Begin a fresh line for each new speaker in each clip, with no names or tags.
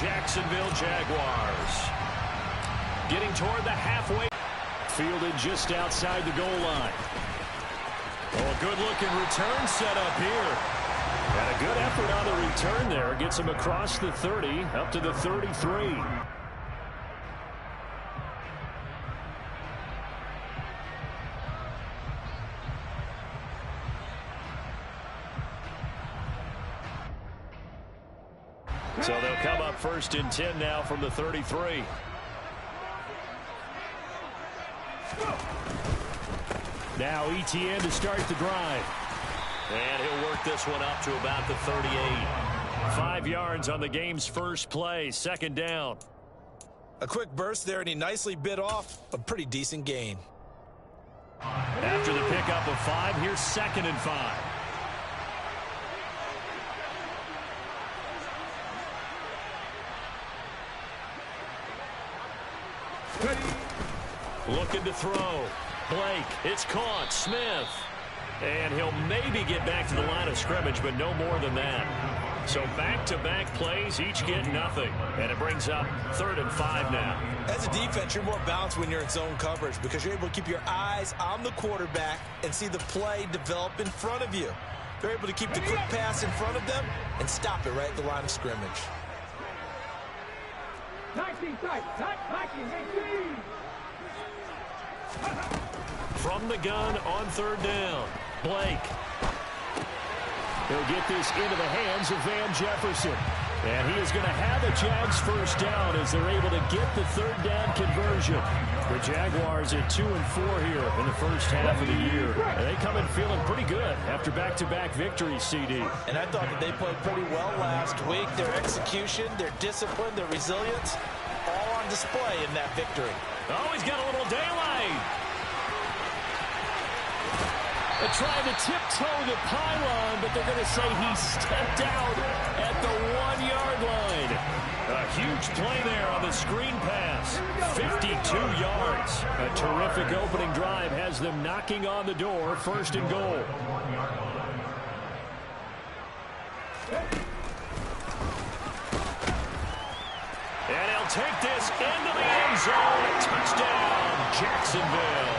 Jacksonville Jaguars. Getting toward the halfway. Fielded just outside the goal line. Oh, a good-looking return set up here. And a good effort on the return there. Gets him across the 30, up to the 33. So they'll come up 1st and 10 now from the 33. Now ETN to start the drive. And he'll work this one up to about the 38. 5 yards on the game's first play, 2nd down.
A quick burst there, and he nicely bit off a pretty decent gain.
After the pickup of 5, here's 2nd and 5. Looking to throw. Blake, it's caught. Smith. And he'll maybe get back to the line of scrimmage, but no more than that. So back-to-back plays, each get nothing. And it brings up 3rd and 5 now.
As a defense, you're more balanced when you're in zone coverage because you're able to keep your eyes on the quarterback and see the play develop in front of you. They're able to keep the quick pass in front of them and stop it right at the line of scrimmage.
19 tight, 19.
From the gun on 3rd down. Blake. He'll get this into the hands of Van Jefferson. And he is going to have a Jags first down as they're able to get the 3rd down conversion. The Jaguars at 2 and 4 here in the first half of the year. And they come in feeling pretty good after back-to-back victories, CD.
And I thought that they played pretty well last week. Their execution, their discipline, their resilience, all on display in that victory.
Oh, he's got a little daylight. They're trying to tiptoe the pylon, but they're going to say he stepped out at the 1-yard line. A huge play there on the screen pass. 52 yards. A terrific opening drive has them knocking on the door. 1st and goal. And he'll take this into the end zone. Touchdown, Jacksonville.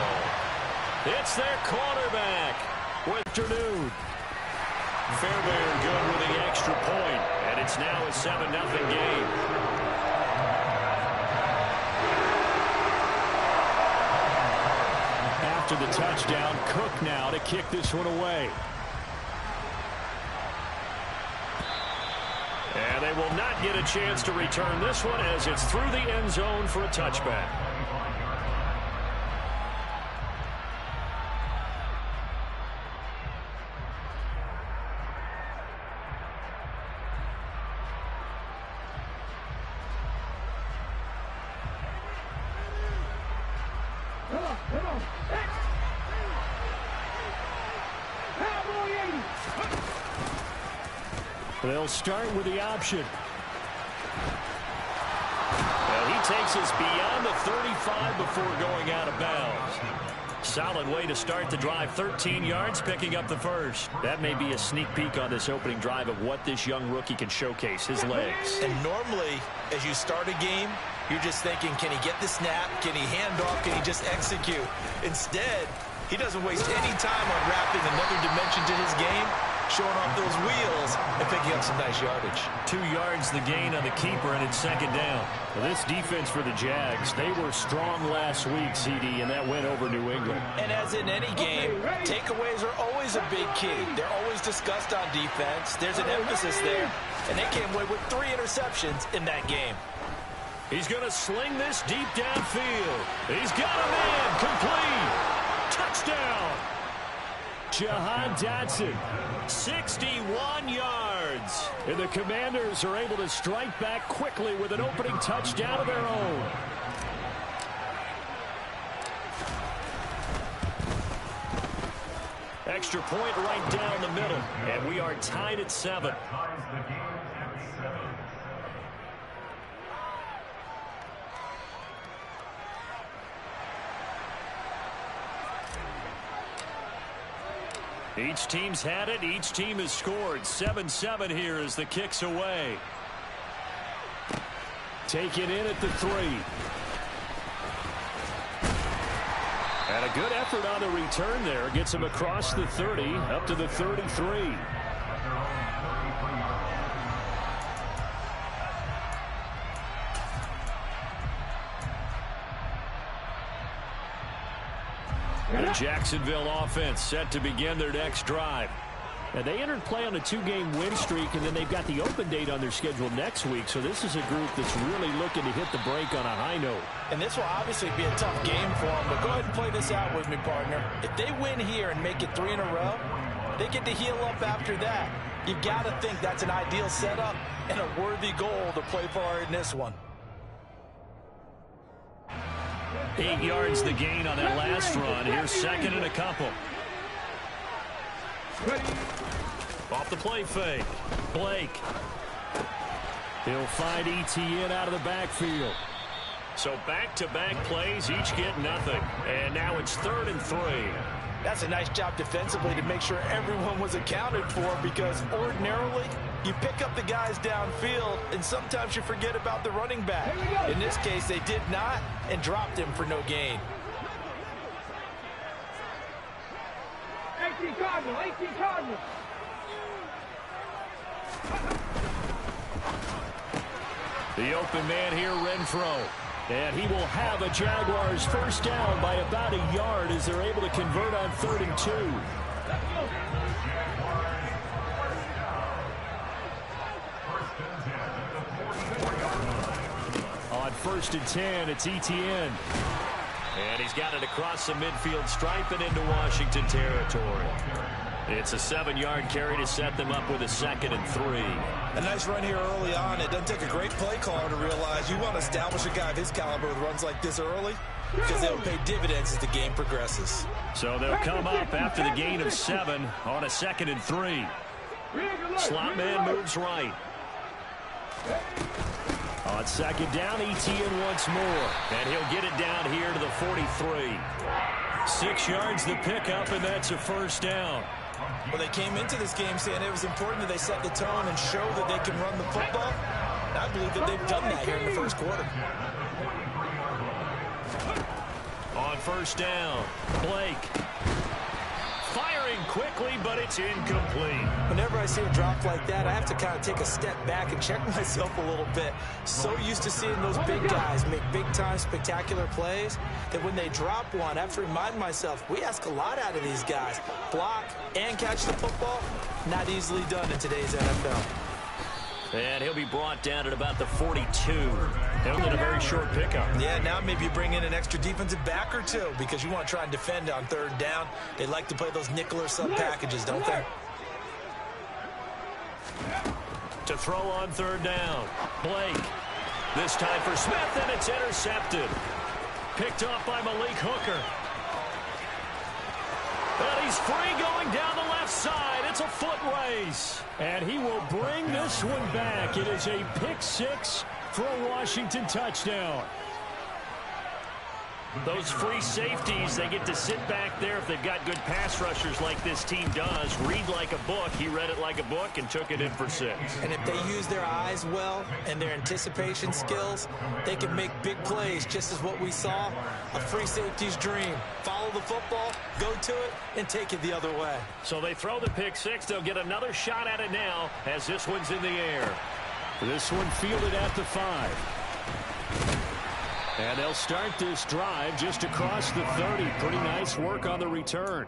It's their quarterback with afternoon. Fairbairn good with the extra point, and it's now a 7-0 game. After the touchdown, Cook now to kick this one away. And they will not get a chance to return this one as it's through the end zone for a touchback. They'll start with the option. Well, he takes us beyond the 35 before going out of bounds. Solid way to start the drive. 13 yards, picking up the first. That may be a sneak peek on this opening drive of what this young rookie can showcase, his legs.
And normally, as you start a game, you're just thinking, can he get the snap? Can he hand off? Can he just execute? Instead, he doesn't waste any time on wrapping another dimension to his game, showing off those wheels and picking up some nice yardage. 2
yards the gain on the keeper, and it's 2nd down. Well, this defense for the Jags, they were strong last week, CD, and that went over New England.
And as in any game, takeaways are always a big key. They're always discussed on defense. There's an emphasis there, and they came away with 3 interceptions in that game.
He's going to sling this deep downfield. He's got a man, complete. Touchdown. Jahan Dotson, 61 yards. And the Commanders are able to strike back quickly with an opening touchdown of their own. Extra point right down the middle. And we are tied at 7. Each team's had it. Each team has scored. 7-7 here as the kick's away. taken in at the 3. And a good effort on the return there. Gets him across the 30, up to the 33. The Jacksonville offense set to begin their next drive. Now, they entered play on a 2-game win streak, and then they've got the open date on their schedule next week. So this is a group that's really looking to hit the break on a high note.
And this will obviously be a tough game for them, but go ahead and play this out with me, partner. If they win here and make it 3 in a row, they get to heal up after that. You've got to think that's an ideal setup and a worthy goal to play for in this one.
8 yards the gain on that last run. Here's second and a couple. Off the play fake. Blake. He'll find Etienne out of the backfield. So back-to-back plays, each get nothing. And now it's 3rd and 3.
That's a nice job defensively to make sure everyone was accounted for, because ordinarily you pick up the guys downfield and sometimes you forget about the running back. In this case, they did not and dropped him for no gain.
18 Cardinal, 18 Cardinal.
The open man here, Renfro. And he will have a Jaguars first down by about a yard as they're able to convert on 3rd and 2. On 1st and 10, it's Etienne. And he's got it across the midfield stripe and into Washington territory. It's a 7-yard carry to set them up with a 2nd and 3.
A nice run here early on. It doesn't take a great play caller to realize you want to establish a guy of his caliber with runs like this early, because they'll pay dividends as the game progresses.
So they'll come up after the gain of 7 on a 2nd and 3. Slot man moves right. On 2nd down, Etienne once more. And he'll get it down here to the 43. 6 yards the pickup, and that's a first down.
Well, they came into this game saying it was important that they set the tone and show that they can run the football. I believe that they've done that here in the first quarter.
On 1st down, Blake. Firing quickly, but it's incomplete.
Whenever I see a drop like that, I have to kind of take a step back and check myself a little bit. So used to seeing those big guys make big-time spectacular plays that when they drop one, I have to remind myself, we ask a lot out of these guys. Block and catch the football, not easily done in today's NFL.
And he'll be brought down at about the 42. He'll get a very short pickup.
Yeah, now maybe you bring in an extra defensive back or two, because you want to try and defend on 3rd down. They like to play those nickel or sub packages, don't they?
To throw on 3rd down, Blake. This time for Smith, and it's intercepted. Picked off by Malik Hooker. And he's free going down the left side. It's a foot race. And he will bring this one back. It is a pick 6 for a Washington touchdown. Those free safeties, they get to sit back there if they've got good pass rushers like this team does. Read like a book. He read it like a book and took it in for 6.
And if they use their eyes well and their anticipation skills, they can make big plays, just as what we saw. A free safety's dream. Follow the football, go to it, and take it the other way.
So they throw the pick 6. They'll get another shot at it now as this one's in the air. This one fielded at the 5. And they'll start this drive just across the 30. Pretty nice work on the return.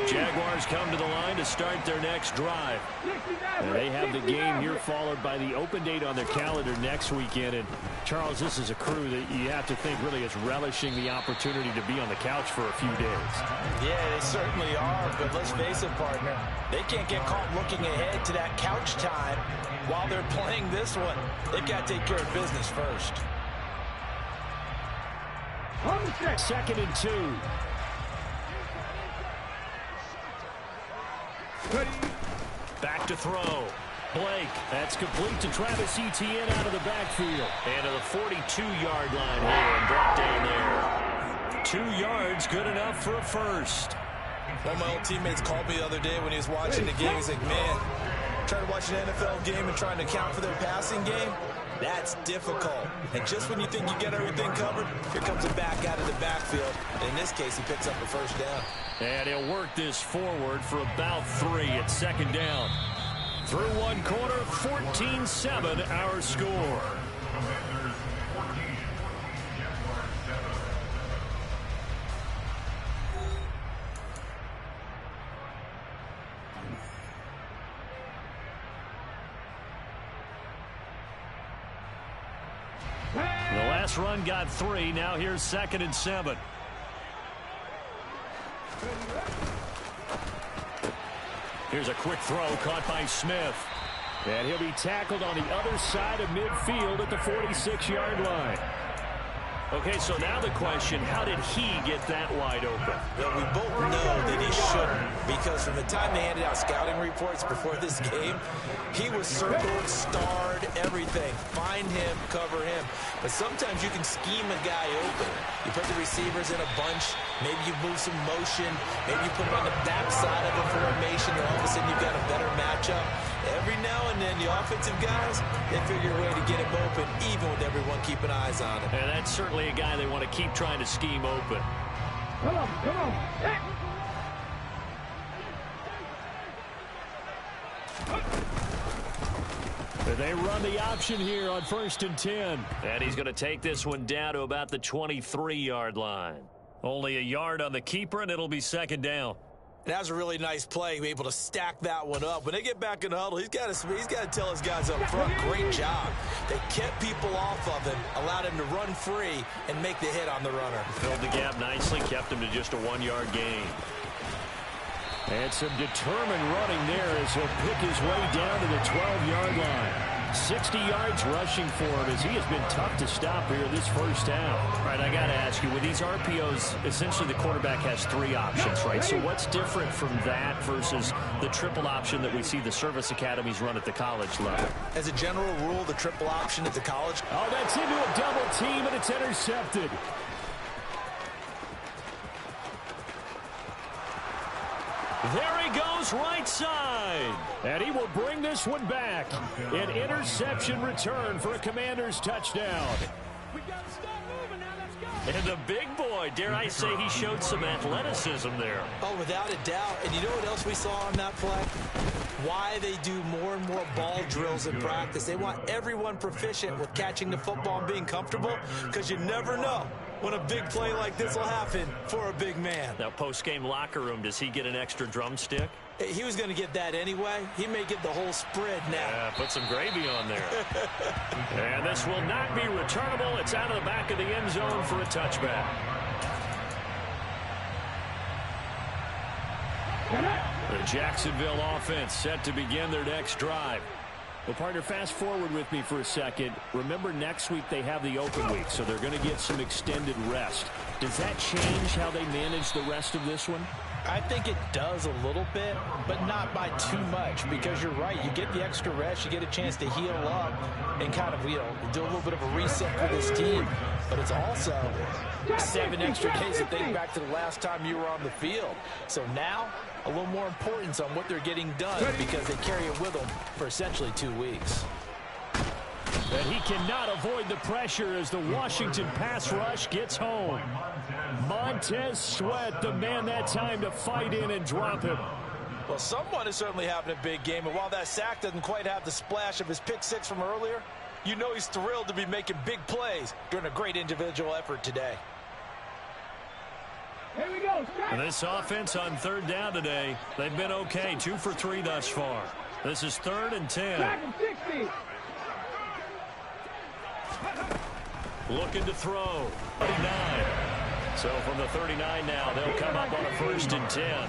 Jaguars come to the line to start their next drive. And they have the game here followed by the open date on their calendar next weekend. And Charles, this is a crew that you have to think really is relishing the opportunity to be on the couch for a few days.
Yeah, they certainly are, but let's face it, partner. They can't get caught looking ahead to that couch time while they're playing this one. They've got to take care of business first.
2nd and 2. Back to throw. Blake. That's complete to Travis Etienne out of the backfield. And to the 42-yard line here and brought down there. 2 yards, good enough for a first.
One of my old teammates called me the other day when he was watching the game. He's like, man, trying to watch an NFL game and trying to account for their passing game, that's difficult. And just when you think you get everything covered, here comes a back out of the backfield. And in this case, he picks up a first down.
And he'll work this forward for about 3 at second down. Through one quarter, 14-7 our score. The last run got 3. Now here's 2nd and 7. Here's a quick throw caught by Smith. And he'll be tackled on the other side of midfield at the 46-yard line. Okay, so now the question, how did he get that wide open?
Well, we both know that he shouldn't, because from the time they handed out scouting reports before this game, he was circled, starred, everything. Find him, cover him. But sometimes you can scheme a guy open. You put the receivers in a bunch, maybe you move some motion, maybe you put him on the backside of a formation, and all of a sudden you've got a better matchup. Every now and then, the offensive guys, they figure a way to get him open, even with everyone keeping eyes on him.
And that's certainly a guy they want to keep trying to scheme open.
Come on, come on.
They run the option here on 1st and 10. And he's going to take this one down to about the 23-yard line. Only a yard on the keeper, and it'll be 2nd down.
That was a really nice play, able to stack that one up. When they get back in the huddle, he's got to tell his guys up front, great job. They kept people off of him, allowed him to run free, and make the hit on the runner.
Filled the gap nicely, kept him to just a 1-yard gain. And some determined running there as he'll pick his way down to the 12-yard line. 60 yards rushing for him as he has been tough to stop here this first half. All right, I got to ask you, with these RPOs, essentially the quarterback has 3 options, right? So what's different from that versus the triple option that we see the service academies run at the college level?
As a general rule, the triple option at the college.
Oh, that's into a double team, and it's intercepted. There he goes, right side. And he will bring this one back. An interception return for a Commanders touchdown.
We got to stop moving now. Let's go.
And the big boy, dare I say, he showed some athleticism there.
Oh, without a doubt. And you know what else we saw on that play? Why they do more and more ball drills in practice. They want everyone proficient with catching the football and being comfortable, because you never know when a big play like this will happen for a big man.
Now, post-game locker room, does he get an extra drumstick?
He was going to get that anyway. He may get the whole spread now.
Yeah, put some gravy on there. And this will not be returnable. It's out of the back of the end zone for a touchback. The Jacksonville offense set to begin their next drive. Well, partner, fast forward with me for a second. Remember, next week they have the open week, so they're going to get some extended rest. Does that change how they manage the rest of this one?
I think it does a little bit, but not by too much, because you're right. You get the extra rest, you get a chance to heal up and kind of, do a little bit of a reset for this team. But it's also 7 extra days to think back to the last time you were on the field. So now, a little more importance on what they're getting done, because they carry it with them for essentially 2 weeks.
And he cannot avoid the pressure as the Washington pass rush gets home. Montez Sweat, the man that time to fight in and drop him.
Well, someone is certainly having a big game, and while that sack doesn't quite have the splash of his pick six from earlier, you know he's thrilled to be making big plays during a great individual effort today.
Here we go.
And this offense on 3rd down today, they've been okay, 2 for 3 thus far. This is 3rd and 10.
Back and 60.
Looking to throw. 39. So from the 39 now, they'll come up on a 1st and 10.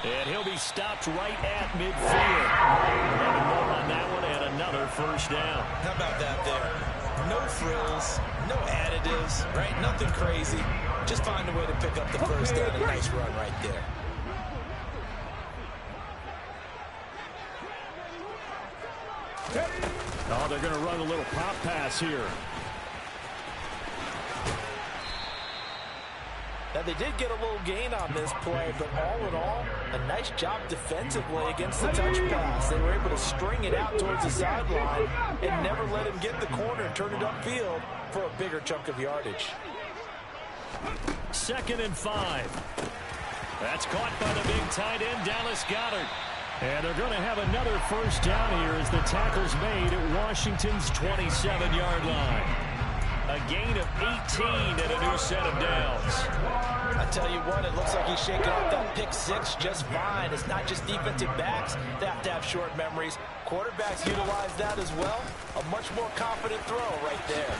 And he'll be stopped right at midfield. Having more on that one and another 1st down.
How about that there? No frills, no additives, right? Nothing crazy. Just find a way to pick up the 1st down. A nice run right there.
Ready?
Oh, they're going to run a little pop pass here.
Now, they did get a little gain on this play, but all in all, a nice job defensively against the touch pass. They were able to string it out towards the sideline and never let him get the corner and turn it upfield for a bigger chunk of yardage.
2nd and 5. That's caught by the big tight end, Dallas Goedert. And they're going to have another first down here as the tackle's made at Washington's 27-yard line. A gain of 18 and a new set of downs.
I tell you what, it looks like he's shaking off that pick six just fine. It's not just defensive backs that have to have short memories. Quarterbacks utilize that as well. A much more confident throw right there.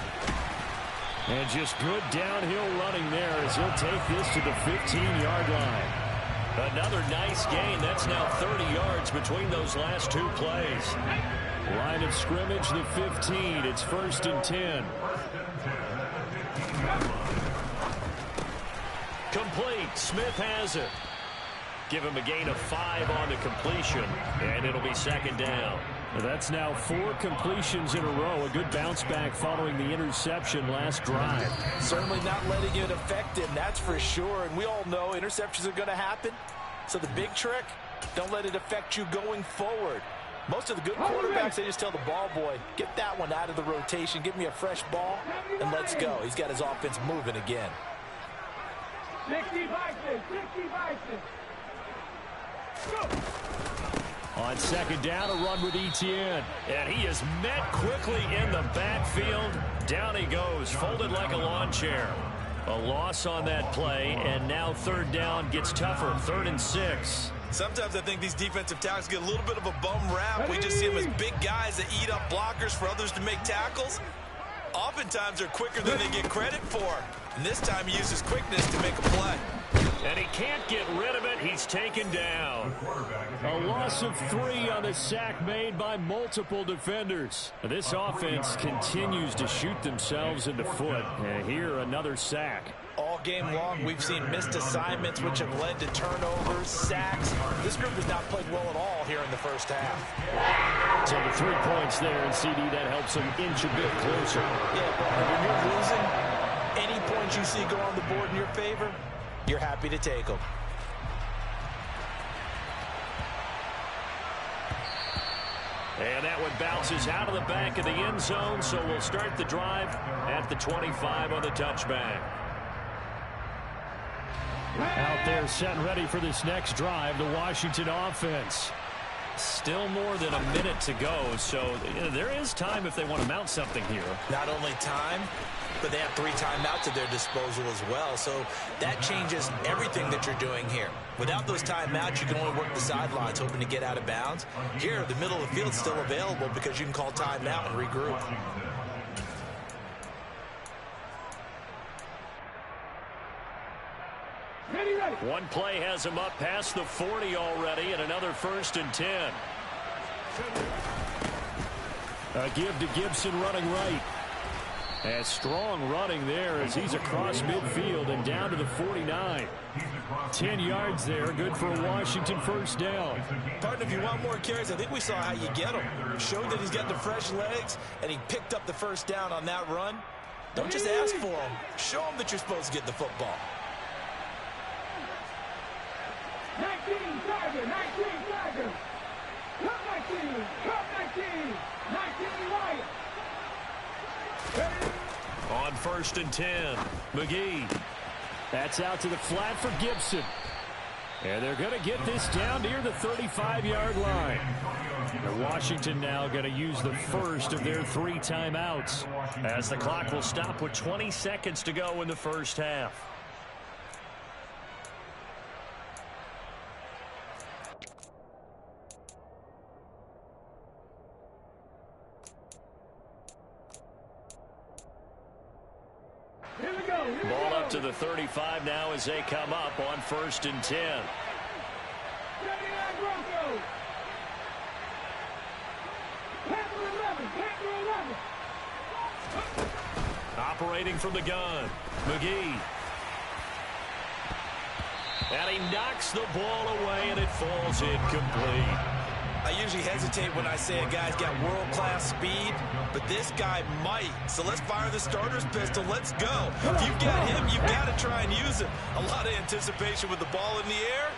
And just good downhill running there as he'll take this to the 15-yard line. Another nice gain. That's now 30 yards between those last two plays. Line of scrimmage, the 15. It's 1st and 10. Complete. Smith has it. Give him a gain of 5 on the completion, and it'll be 2nd down. That's now 4 completions in a row. A good bounce back following the interception last drive.
Certainly not letting it affect him, that's for sure. And we all know interceptions are going to happen. So the big trick, don't let it affect you going forward. Most of the good quarterbacks, they just tell the ball boy, get that one out of the rotation, give me a fresh ball, and let's go. He's got his offense moving again.
60 Vikings, 60 Vikings.
On 2nd down, a run with Etienne. And he is met quickly in the backfield. Down he goes, folded like a lawn chair. A loss on that play, and now 3rd down gets tougher. 3rd and 6.
Sometimes I think these defensive tackles get a little bit of a bum rap. We just see them as big guys that eat up blockers for others to make tackles. Oftentimes they're quicker than they get credit for. And this time he uses quickness to make a play.
And he can't get rid of it. He's taken down. A loss of 3 on the sack made by multiple defenders. This offense continues to shoot themselves in the foot. And here, another sack.
All game long, we've seen missed assignments, which have led to turnovers, sacks. This group has not played well at all here in the first half.
So the 3 points there, and CD, that helps them inch a bit closer.
Yeah, but when you're losing, any points you see go on the board in your favor, you're happy to take them.
And that one bounces out of the back of the end zone, so we'll start the drive at the 25 on the touchback. Out there set and ready for this next drive, the Washington offense. Still more than a minute to go, so there is time if they want to mount something here.
Not only time, but they have 3 timeouts at their disposal as well. So that changes everything that you're doing here. Without those timeouts, you can only work the sidelines, hoping to get out of bounds. Here, the middle of the field's still available because you can call timeout and regroup.
One play has him up past the 40 already, and another 1st and 10. A give to Gibson running right. And strong running there as he's across midfield and down to the 49. 10 yards there, good for a Washington 1st down.
Partner, if you want more carries, I think we saw how you get him. Showed that he's got the fresh legs, and he picked up the 1st down on that run. Don't just ask for him. Show him that you're supposed to get the football.
19 Tiger, 19 Tiger. Come 19, come 19, 19 Wyatt.
On 1st and 10, McGee. That's out to the flat for Gibson. And they're going to get this down near the 35-yard line. And Washington now going to use the first of their 3 timeouts, as the clock will stop with 20 seconds to go in the first half. Ball up to the 35 now as they come up on 1st and 10. Operating from the gun, McGee. And he knocks the ball away, and it falls incomplete.
I usually hesitate when I say a guy's got world-class speed, but this guy might. So let's fire the starter's pistol. Let's go. If you've got him, you've got to try and use him. A lot of anticipation with the ball in the air,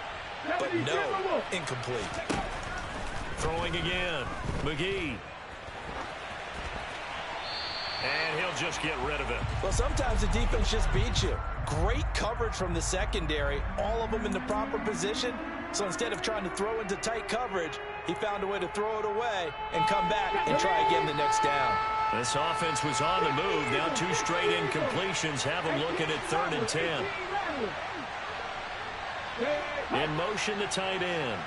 but no, incomplete.
Throwing again. McGee. And he'll just get rid of it.
Well, sometimes the defense just beats you. Great coverage from the secondary, all of them in the proper position. So instead of trying to throw into tight coverage, he found a way to throw it away and come back and try again the next down.
This offense was on the move. Now 2 straight incompletions have them looking at 3rd and 10. In motion, the tight end.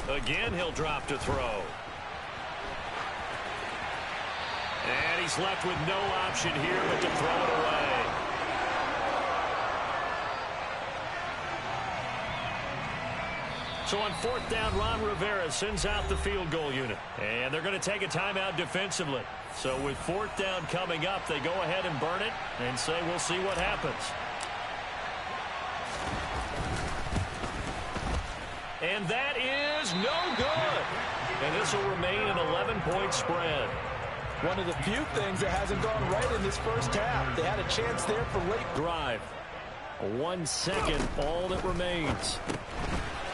Again, he'll drop to throw. And he's left with no option here but to throw it away. So on 4th down, Ron Rivera sends out the field goal unit. And they're going to take a timeout defensively. So with 4th down coming up, they go ahead and burn it and say we'll see what happens. And that is no good. And this will remain an 11-point spread.
One of the few things that hasn't gone right in this first half. They had a chance there for late
drive. 1 second, all that remains.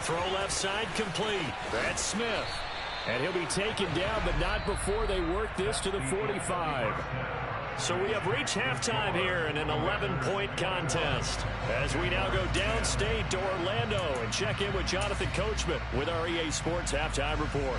Throw left side complete. That's Smith. And he'll be taken down, but not before they work this to the 45. So we have reached halftime here in an 11-point contest as we now go downstate to Orlando and check in with Jonathan Coachman with our EA Sports Halftime Report.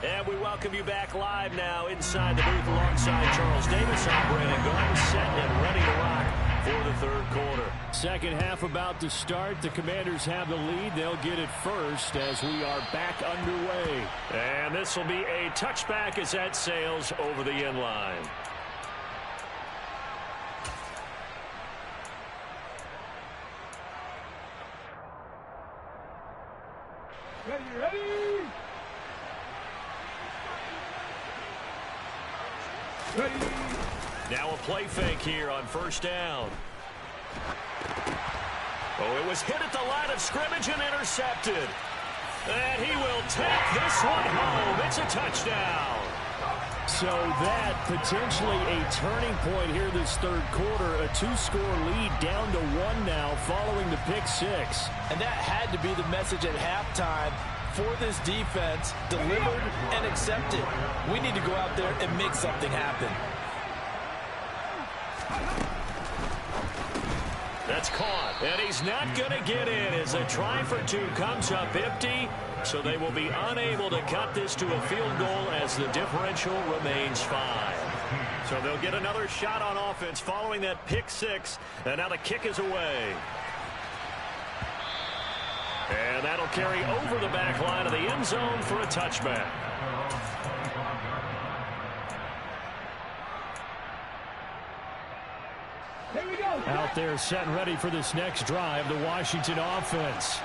And we welcome you back live now inside the booth alongside Charles Davis. I'm Brandon Gaudin, set and ready to rock for the 3rd quarter. Second half about to start. The Commanders have the lead. They'll get it first as we are back underway. And this will be a touchback as that sails over the end line.
Ready?
Now a play fake here on 1st down. Oh, it was hit at the line of scrimmage and intercepted. And he will take this one home. It's a touchdown. So that potentially a turning point here this 3rd quarter. A 2-score lead down to 1 now following the pick 6.
And that had to be the message at halftime for this defense, delivered and accepted. We need to go out there and make something happen.
That's caught, and he's not going to get in as a try for 2 comes up empty, so they will be unable to cut this to a field goal as the differential remains 5. So they'll get another shot on offense following that pick 6, and now the kick is away. And that'll carry over the back line of the end zone for a touchback.
Here we go.
Out there set and ready for this next drive, the Washington offense.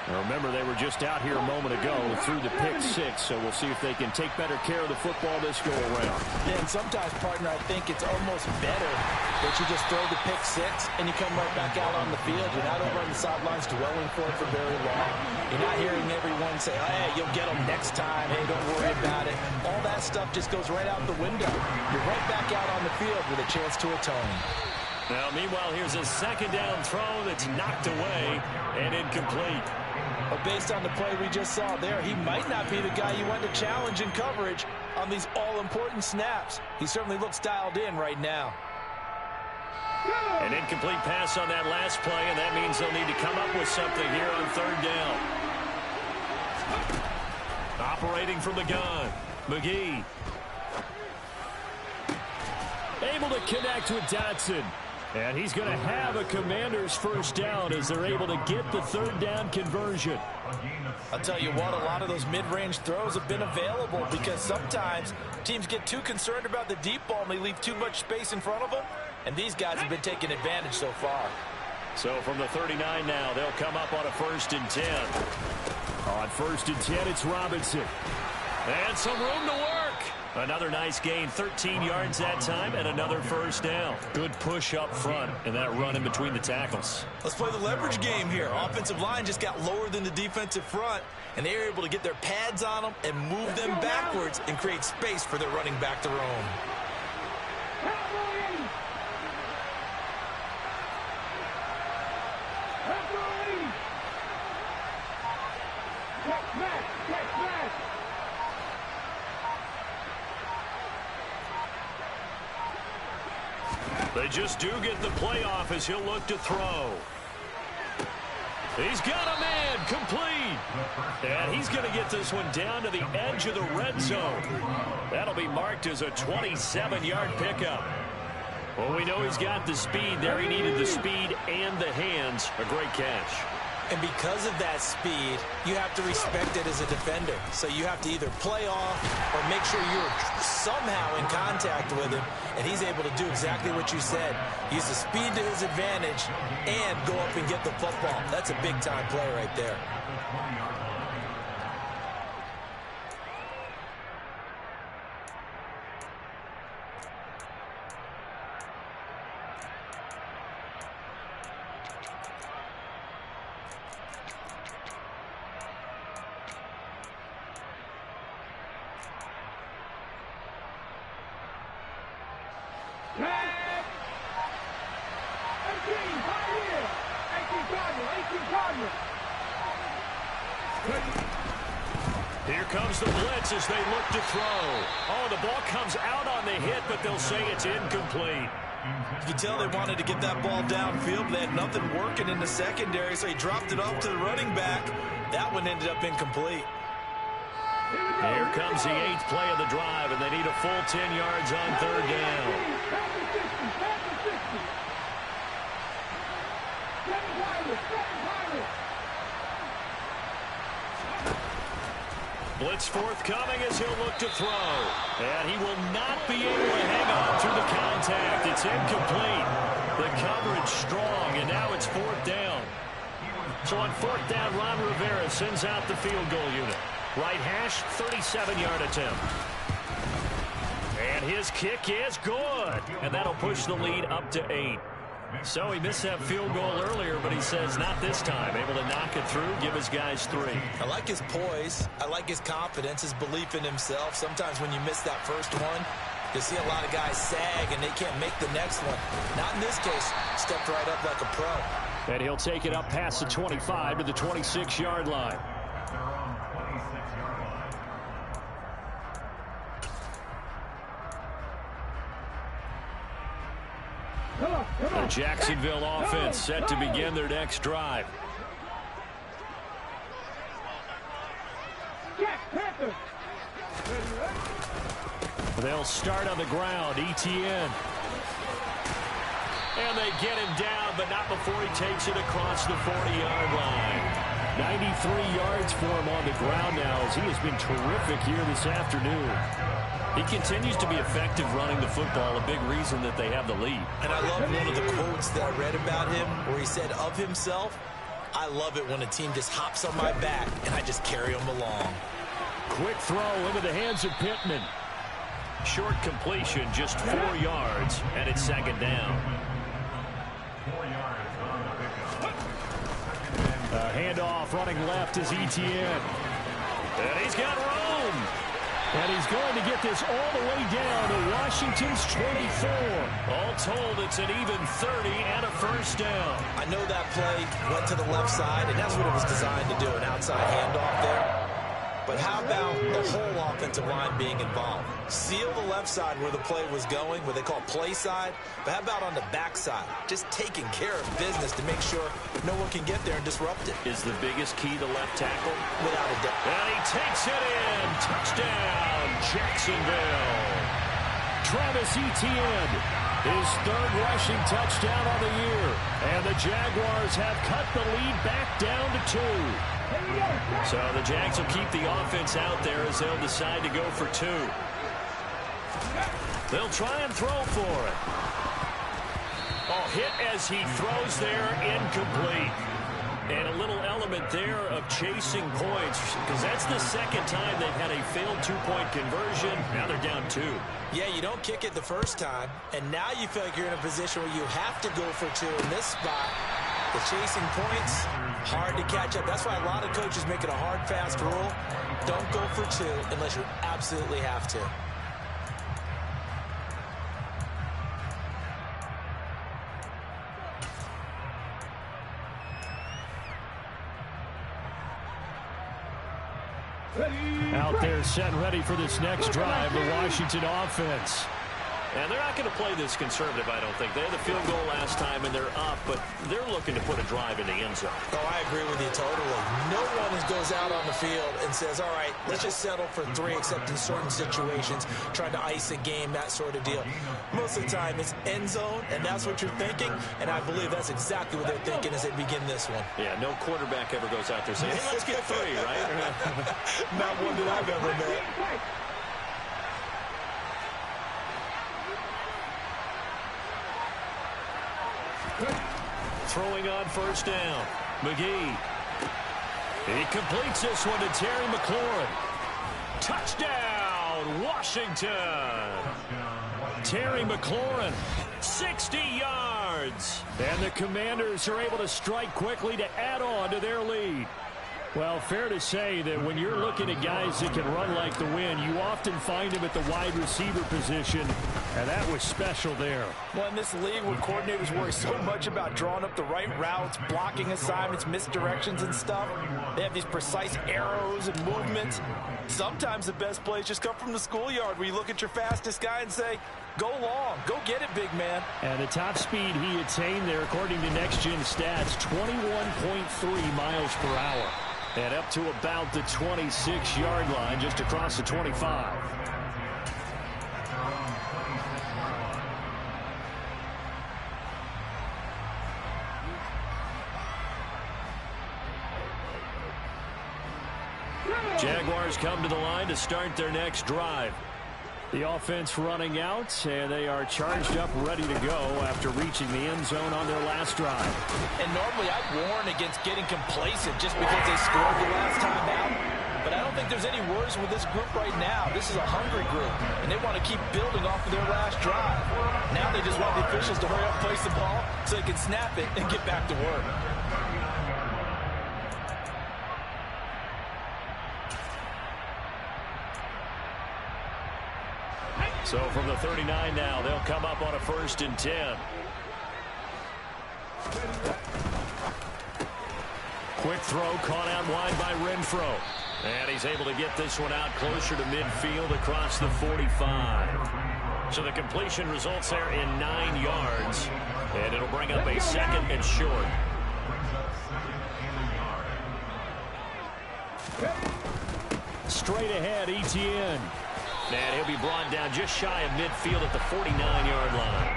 Now remember, they were just out here a moment ago through the pick 6, so we'll see if they can take better care of the football this go around.
Yeah, and sometimes, partner, I think it's almost better that you just throw the pick 6 and you come right back out on the field. You're not over on the sidelines dwelling for it for very long. You're not hearing everyone say, hey, you'll get them next time. Hey, don't worry about it. All that stuff just goes right out the window. You're right back out on the field with a chance to atone.
Now, meanwhile, here's a 2nd down throw that's knocked away and incomplete.
But based on the play we just saw there, he might not be the guy you want to challenge in coverage on these all-important snaps. He certainly looks dialed in right now.
An incomplete pass on that last play, and that means they'll need to come up with something here on 3rd down. Operating from the gun, McGee. Able to connect with Dotson. And he's going to have a Commanders 1st down as they're able to get the 3rd down conversion.
I'll tell you what, a lot of those mid-range throws have been available because sometimes teams get too concerned about the deep ball and they leave too much space in front of them. And these guys have been taking advantage so far.
So from the 39 now, they'll come up on a 1st and 10. On 1st and 10, it's Robinson. And some room to work. Another nice gain, 13 yards that time, and another first down. Good push up front, and that run in between the tackles.
Let's play the leverage game here. Offensive line just got lower than the defensive front, and they were able to get their pads on them and move them backwards and create space for their running back to roam.
They just do get the playoff as he'll look to throw. He's got a man complete. And he's going to get this one down to the edge of the red zone. That'll be marked as a 27-yard pickup. Well, we know he's got the speed there. He needed the speed and the hands. A great catch.
And because of that speed, you have to respect it as a defender. So you have to either play off or make sure you're somehow in contact with him, and he's able to do exactly what you said. Use the speed to his advantage and go up and get the football. That's a big-time play right there.
Here comes the blitz as they look to throw. Oh, the ball comes out on the hit, but they'll say it's incomplete.
You can tell they wanted to get that ball downfield, but they had nothing working in the secondary, so he dropped it off to the running back. That one ended up incomplete.
Here comes the 8th play of the drive, and they need a full 10 yards on third down. Blitz forthcoming as he'll look to throw. And he will not be able to hang on through the contact. It's incomplete. The coverage strong, and now it's 4th down. So on 4th down, Ron Rivera sends out the field goal unit. Right hash, 37-yard attempt. And his kick is good. And that'll push the lead up to 8. So he missed that field goal earlier, but he says not this time. Able to knock it through, give his guys 3.
I like his poise. I like his confidence, his belief in himself. Sometimes when you miss that first one, you see a lot of guys sag and they can't make the next one. Not in this case. Stepped right up like a pro.
And he'll take it up past the 25 to the 26-yard line. The Jacksonville offense set to begin their next drive. They'll start on the ground. Etienne. And they get him down, but not before he takes it across the 40-yard line. 93 yards for him on the ground now as he has been terrific here this afternoon. He continues to be effective running the football, a big reason that they have the lead.
And I love one of the quotes that I read about him where he said of himself, I love it when a team just hops on my back and I just carry them along.
Quick throw into the hands of Pittman. Short completion, just 4 yards, and it's 2nd down. Handoff running left is Etienne. And he's got Rome. And he's going to get this all the way down to Washington's 24. All told, it's an even 30 and a first down.
I know that play went to the left side, and that's what it was designed to do, an outside handoff there. But how about the whole offensive line being involved? Seal the left side where the play was going, what they call play side. But how about on the back side? Just taking care of business to make sure no one can get there and disrupt it.
Is the biggest key to left tackle?
Without a doubt.
And he takes it in. Touchdown, Jacksonville. Travis Etienne, his 3rd rushing touchdown on the year. And the Jaguars have cut the lead back down to 2. So the Jags will keep the offense out there as they'll decide to go for 2. They'll try and throw for it. Oh, hit as he throws there, incomplete. And a little element there of chasing points, because that's the second time they've had a failed two-point conversion. Now they're down 2.
Yeah, you don't kick it the first time, and now you feel like you're in a position where you have to go for 2 in this spot. The chasing points, hard to catch up. That's why a lot of coaches make it a hard, fast rule. Don't go for 2 unless you absolutely have to.
Out there set and ready for this next drive, the Washington offense. And they're not going to play this conservative, I don't think. They had the field goal last time, and they're up, but they're looking to put a drive in the end zone.
Oh, I agree with you totally. No one goes out on the field and says, all right, let's just settle for 3, except in certain situations, trying to ice a game, that sort of deal. Most of the time, it's end zone, and that's what you're thinking, and I believe that's exactly what they're thinking as they begin this one.
Yeah, no quarterback ever goes out there saying, hey, let's get 3, right?
Not one that I've ever met.
Throwing on first down. McGee. He completes this one to Terry McLaurin. Touchdown, Washington. Terry McLaurin, 60 yards. And the Commanders are able to strike quickly to add on to their lead. Well, fair to say that when you're looking at guys that can run like the wind, you often find them at the wide receiver position, and that was special there.
Well, in this league where coordinators worry so much about drawing up the right routes, blocking assignments, misdirections and stuff, they have these precise arrows and movements. Sometimes the best plays just come from the schoolyard where you look at your fastest guy and say, go long, go get it, big man.
And the top speed he attained there, according to Next Gen Stats, 21.3 miles per hour. And up to about the 26-yard line, just across the 25. Jaguars come to the line to start their next drive. The offense running out, and they are charged up, ready to go after reaching the end zone on their last drive.
And normally I'd warn against getting complacent just because they scored the last time out. But I don't think there's any worries with this group right now. This is a hungry group, and they want to keep building off of their last drive. Now they just want the officials to hurry up, place the ball, so they can snap it and get back to work.
So from the 39 now, they'll come up on a 1st and 10. Quick throw caught out wide by Renfro. And he's able to get this one out closer to midfield across the 45. So the completion results there in 9 yards. And it'll bring up a 2nd and short. Straight ahead, Etienne. And he'll be brought down just shy of midfield at the 49-yard line.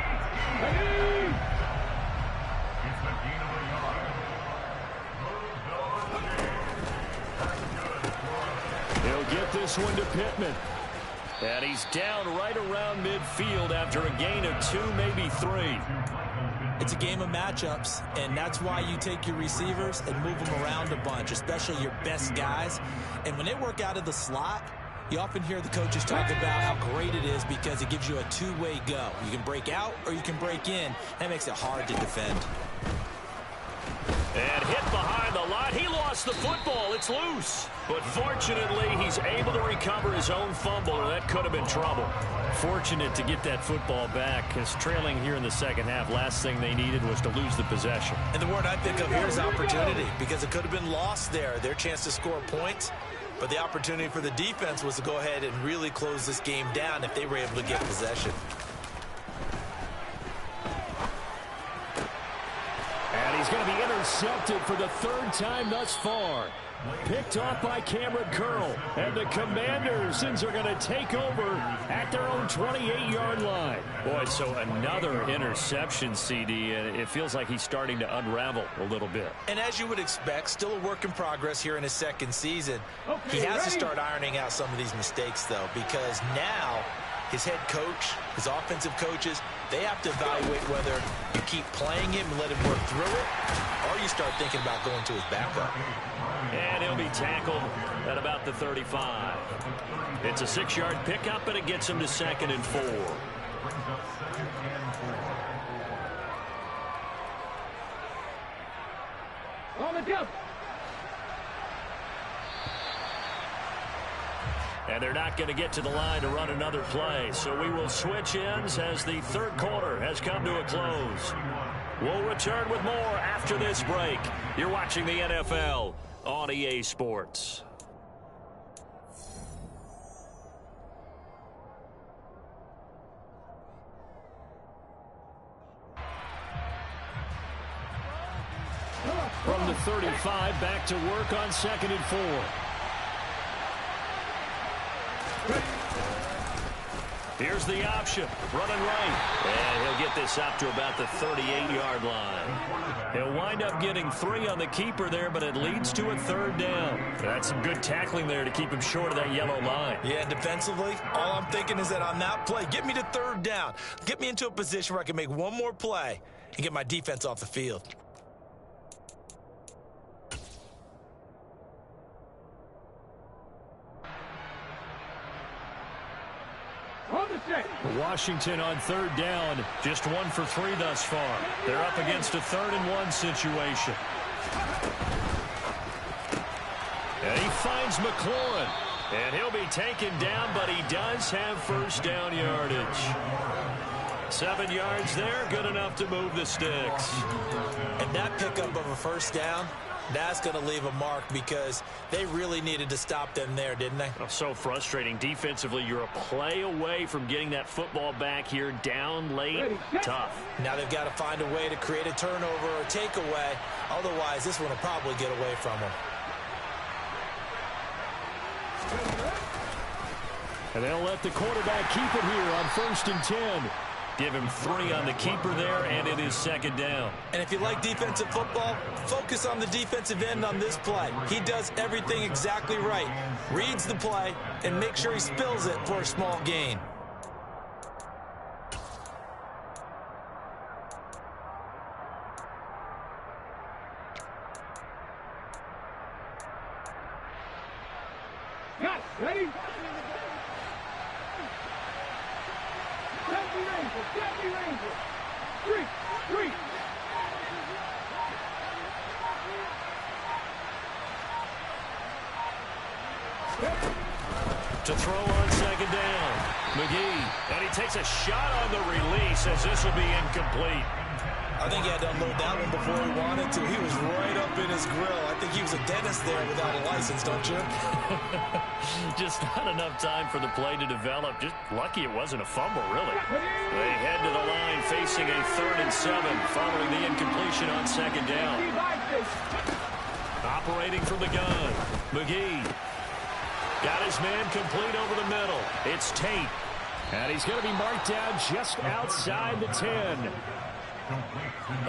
He'll get this one to Pittman. And he's down right around midfield after a gain of 2, maybe 3.
It's a game of matchups, and that's why you take your receivers and move them around a bunch, especially your best guys. And when they work out of the slot, you often hear the coaches talk about how great it is because it gives you a two-way go. You can break out or you can break in. That makes it hard to defend.
And hit behind the line. He lost the football. It's loose. But fortunately, he's able to recover his own fumble, or that could have been trouble. Fortunate to get that football back, because trailing here in the second half, last thing they needed was to lose the possession.
And the word I think of here is opportunity, because it could have been lost there, their chance to score points. But the opportunity for the defense was to go ahead and really close this game down if they were able to get possession.
And he's going to be intercepted for the 3rd time thus far. Picked off by Cameron Curl. And the Commanders are going to take over at their own 28-yard line. Boy, so another interception, CD, and it feels like he's starting to unravel a little bit.
And as you would expect, still a work in progress here in his 2nd season. He has to start ironing out some of these mistakes, though, because now his head coach, his offensive coaches, they have to evaluate whether you keep playing him and let him work through it, or you start thinking about going to his backup.
And he'll be tackled at about the 35. It's a 6-yard pickup, and it gets him to 2nd and 4.
On the jump.
And they're not going to get to the line to run another play. So we will switch ends as the third quarter has come to a close. We'll return with more after this break. You're watching the NFL on EA Sports. From the 35, back to work on 2nd and 4. Here's the option, running right, and he'll get this up to about the 38-yard line. He'll wind up getting 3 on the keeper there, but it leads to a 3rd down. That's some good tackling there to keep him short of that yellow line.
Yeah, defensively, all I'm thinking is that on that play, get me to 3rd down. Get me into a position where I can make one more play and get my defense off the field.
Washington on 3rd down, just 1 for 3 thus far. They're up against a 3rd and 1 situation. And he finds McLaurin, and he'll be taken down, but he does have 1st down yardage. 7 yards there, good enough to move the sticks.
And that pickup of a 1st down, that's going to leave a mark because they really needed to stop them there, didn't they?
Oh, so frustrating. Defensively, you're a play away from getting that football back here down late. Tough.
Now they've got to find a way to create a turnover or takeaway. Otherwise, this one will probably get away from them.
And they'll let the quarterback keep it here on 1st and 10. Give him 3 on the keeper there, and it is 2nd down.
And if you like defensive football, focus on the defensive end on this play. He does everything exactly right. Reads the play and make sure he spills it for a small gain.
Got it. Ready? Deputy Ranger. 3.
To throw on 2nd down. McGee. And he takes a shot on the release as this will be incomplete.
I think he had to unload that one before he wanted to. He was right up in his grill. I think he was a dentist there without a license, don't you?
Just not enough time for the play to develop. Just lucky it wasn't a fumble, really. They head to the line facing a 3rd and 7 following the incompletion on 2nd down. Operating from the gun. McGee got his man complete over the middle. It's Tate. And he's going to be marked down just outside the 10.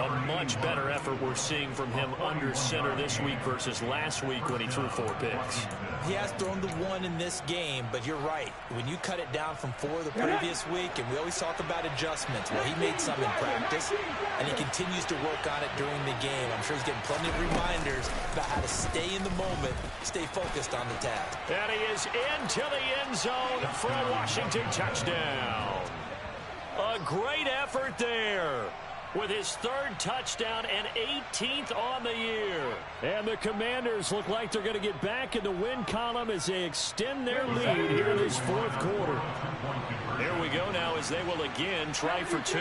A much better effort we're seeing from him under center this week versus last week when he threw 4 picks.
He has thrown the 1 in this game, but you're right. When you cut it down from 4 the previous week, and we always talk about adjustments, well, he made some in practice, and he continues to work on it during the game. I'm sure he's getting plenty of reminders about how to stay in the moment, stay focused on the task.
And he is into the end zone for a Washington touchdown. A great effort there, with his 3rd touchdown and 18th on the year. And the Commanders look like they're going to get back in the win column as they extend their lead here in this 4th quarter. Here we go now as they will again try for 2.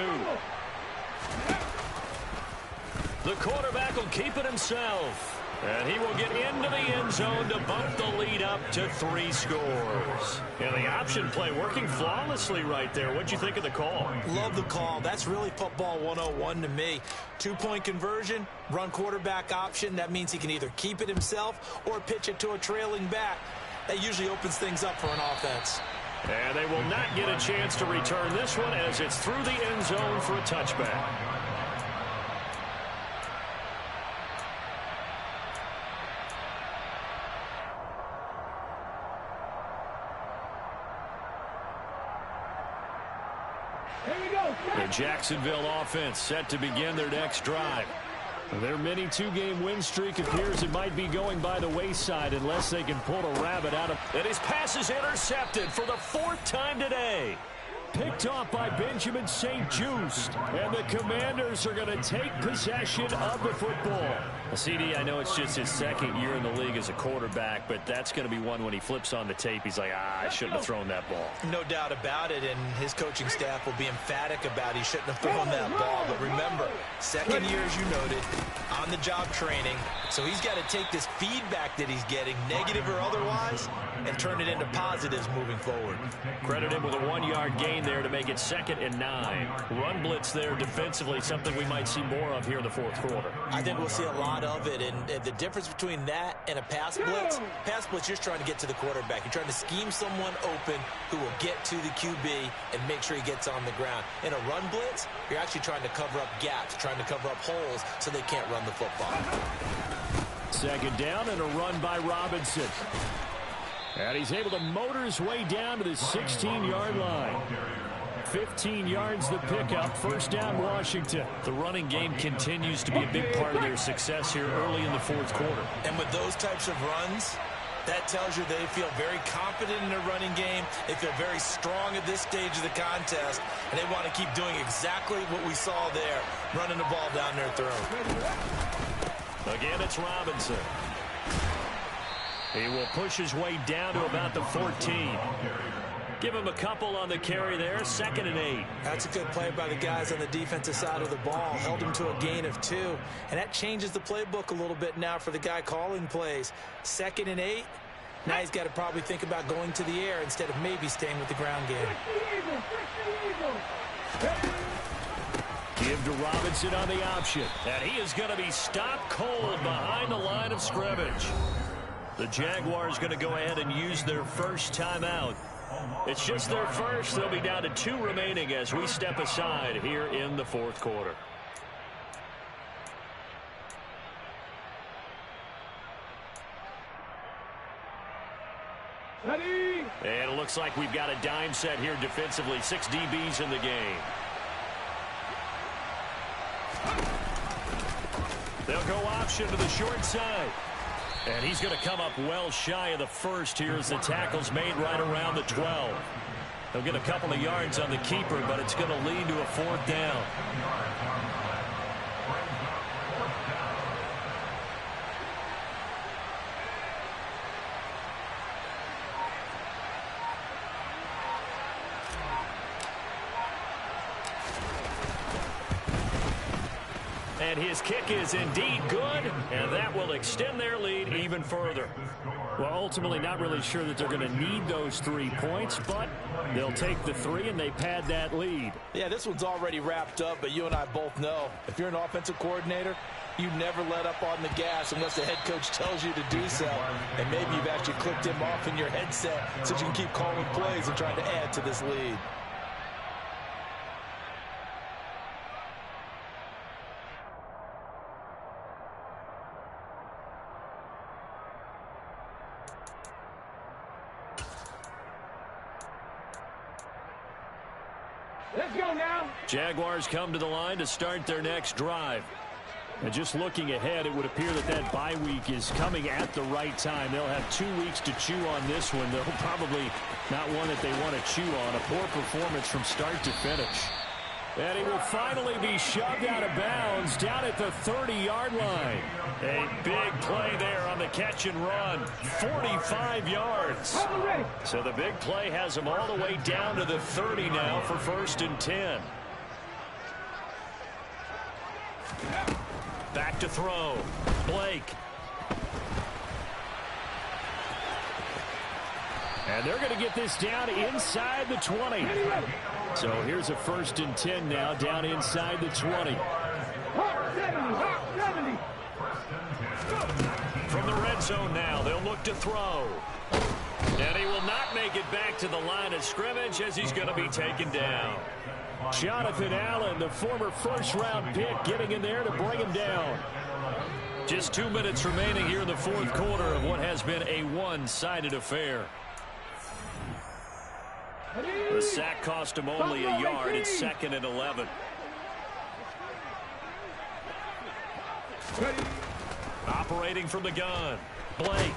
The quarterback will keep it himself. And he will get into the end zone to bump the lead up to 3 scores. And the option play working flawlessly right there. What'd you think of the call?
Love the call. That's really football 101 to me. 2-point conversion, run quarterback option. That means he can either keep it himself or pitch it to a trailing back. That usually opens things up for an offense.
And they will not get a chance to return this one as it's through the end zone for a touchback.
Here we go.
The Jacksonville offense set to begin their next drive. Their mini two-game win streak appears it might be going by the wayside unless they can pull a rabbit out of... And his pass is intercepted for the 4th time today. Picked off by Benjamin St-Juste. And the Commanders are going to take possession of the football. CD, I know it's just his 2nd year in the league as a quarterback, but that's going to be one when he flips on the tape. He's like, I shouldn't have thrown that ball.
No doubt about it, and his coaching staff will be emphatic about he shouldn't have thrown that ball. But remember, 2nd year, as you noted, on-the-job training. So he's got to take this feedback that he's getting, negative or otherwise, and turn it into positives moving forward.
Credit him with a 1-yard gain there to make it 2nd and 9. Run blitz there defensively, something we might see more of here in the 4th quarter.
I think we'll see a lot of it, and the difference between that and a pass blitz, you're trying to get to the quarterback. You're trying to scheme someone open who will get to the QB and make sure he gets on the ground. In a run blitz, you're actually trying to cover up gaps, trying to cover up holes so they can't run the football.
2nd down and a run by Robinson. And he's able to motor his way down to the 16-yard line. 15 yards the pickup. 1st down, Washington. The running game continues to be a big part of their success here early in the 4th quarter.
And with those types of runs, that tells you they feel very confident in their running game. They feel very strong at this stage of the contest, and they want to keep doing exactly what we saw there, running the ball down their throat.
Again, it's Robinson. He will push his way down to about the 14. Give him a couple on the carry there. 2nd and 8.
That's a good play by the guys on the defensive side of the ball. Held him to a gain of 2. And that changes the playbook a little bit now for the guy calling plays. 2nd and 8. Now he's got to probably think about going to the air instead of maybe staying with the ground game.
Give to Robinson on the option. And he is going to be stopped cold behind the line of scrimmage. The Jaguars going to go ahead and use their first timeout. It's just their first. They'll be down to 2 remaining as we step aside here in the 4th quarter.
Ready?
And it looks like we've got a dime set here defensively. 6 DBs in the game. They'll go option to the short side. And he's going to come up well shy of the 1st here as the tackle's made right around the 12. He'll get a couple of yards on the keeper, but it's going to lead to a 4th down. And his kick is indeed good, and that will extend their lead even further. Well, ultimately not really sure that they're going to need those 3 points, but they'll take the 3 and they pad that lead.
Yeah, this one's already wrapped up, but you and I both know if you're an offensive coordinator, you never let up on the gas unless the head coach tells you to do so. And maybe you've actually clicked him off in your headset so you can keep calling plays and trying to add to this lead.
Let's go now.
Jaguars come to the line to start their next drive. And just looking ahead, it would appear that that bye week is coming at the right time. They'll have 2 weeks to chew on this one. They'll probably not one that they want to chew on. A poor performance from start to finish. And he will finally be shoved out of bounds down at the 30-yard line. A big play there on the catch and run. 45 yards. So the big play has him all the way down to the 30 now for 1st and 10. Back to throw. Blake. And they're going to get this down inside the 20. So here's a 1st and 10 now down inside the 20. From the red zone now, they'll look to throw. And he will not make it back to the line of scrimmage as he's going to be taken down. Jonathan Allen, the former 1st-round pick, getting in there to bring him down. Just 2 minutes remaining here in the 4th quarter of what has been a one-sided affair. The sack cost him only a yard. It's 2nd and 11. Operating from the gun, Blake.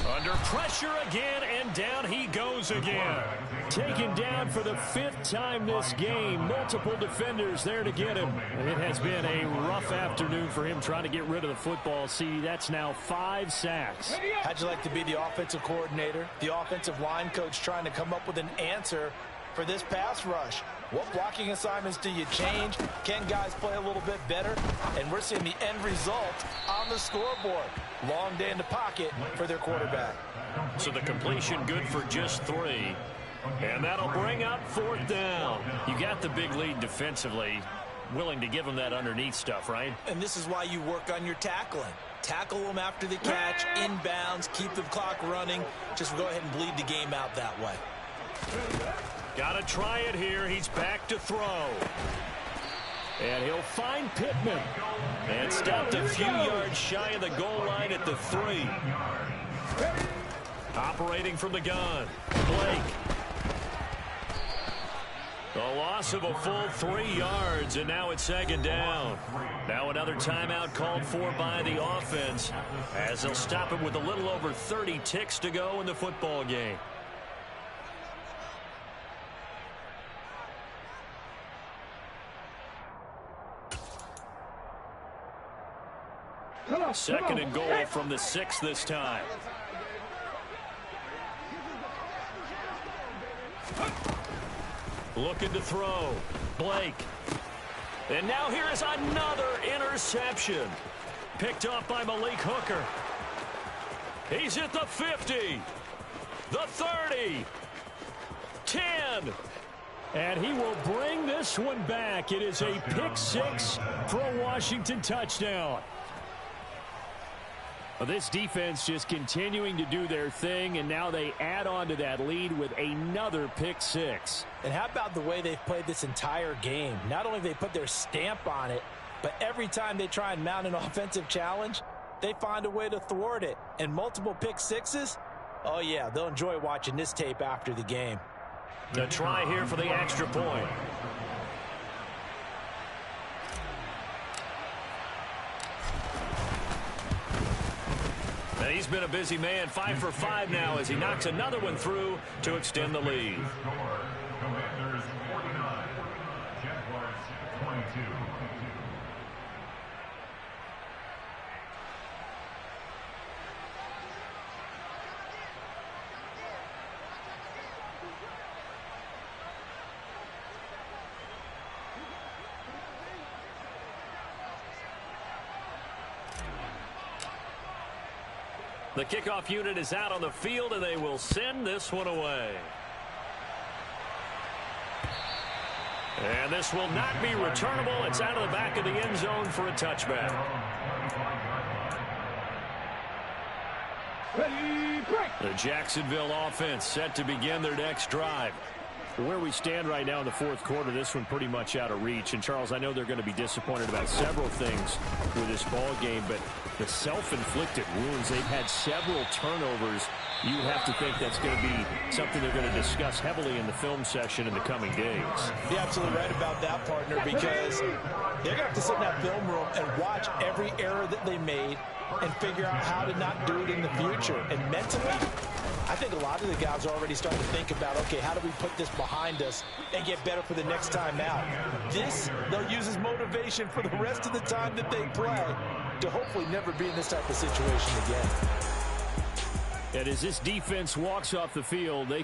Under pressure again, and down he goes again. Taken down for the 5th time this game. Multiple defenders there to get him. It has been a rough afternoon for him trying to get rid of the football. See, that's now 5 sacks.
How'd you like to be the offensive coordinator, the offensive line coach trying to come up with an answer for this pass rush? What blocking assignments do you change? Can guys play a little bit better? And we're seeing the end result on the scoreboard. Long day in the pocket for their quarterback.
So the completion good for just 3. And that'll bring up 4th down. You got the big lead defensively. Willing to give them that underneath stuff, right?
And this is why you work on your tackling. Tackle them after the catch, inbounds, keep the clock running. Just go ahead and bleed the game out that way.
Got to try it here. He's back to throw. And he'll find Pittman. And stopped a few yards shy of the goal line at the 3. Operating from the gun, Blake. The loss of a full 3 yards, and now it's 2nd down. Now another timeout called for by the offense, as they'll stop it with a little over 30 ticks to go in the football game. Second and goal from the 6 this time. Looking to throw. Blake. And now here is another interception. Picked off by Malik Hooker. He's at the 50. The 30. 10. And he will bring this one back. It is a pick 6 for a Washington touchdown. Well, this defense just continuing to do their thing, and now they add on to that lead with another pick 6.
And how about the way they've played this entire game? Not only have they put their stamp on it, but every time they try and mount an offensive challenge, they find a way to thwart it. And multiple pick 6s, oh yeah, they'll enjoy watching this tape after the game.
The try here for the extra point. He's been a busy man, 5 for 5 now as he knocks another one through to extend the lead.
Commanders 49, Jaguars 22.
The kickoff unit is out on the field, and they will send this one away. And this will not be returnable. It's out of the back of the end zone for a touchback.
Ready, break.
The Jacksonville offense set to begin their next drive. Where we stand right now in the 4th quarter, this one pretty much out of reach. And, Charles, I know they're going to be disappointed about several things with this ball game, but the self-inflicted wounds, they've had several turnovers. You have to think that's going to be something they're going to discuss heavily in the film session in the coming days.
You're absolutely right about that, partner, because they're going to have to sit in that film room and watch every error that they made and figure out how to not do it in the future. And mentally, I think a lot of the guys are already starting to think about, okay, how do we put this behind us and get better for the next time out? This, they'll use as motivation for the rest of the time that they play to hopefully never be in this type of situation again.
And as this defense walks off the field, they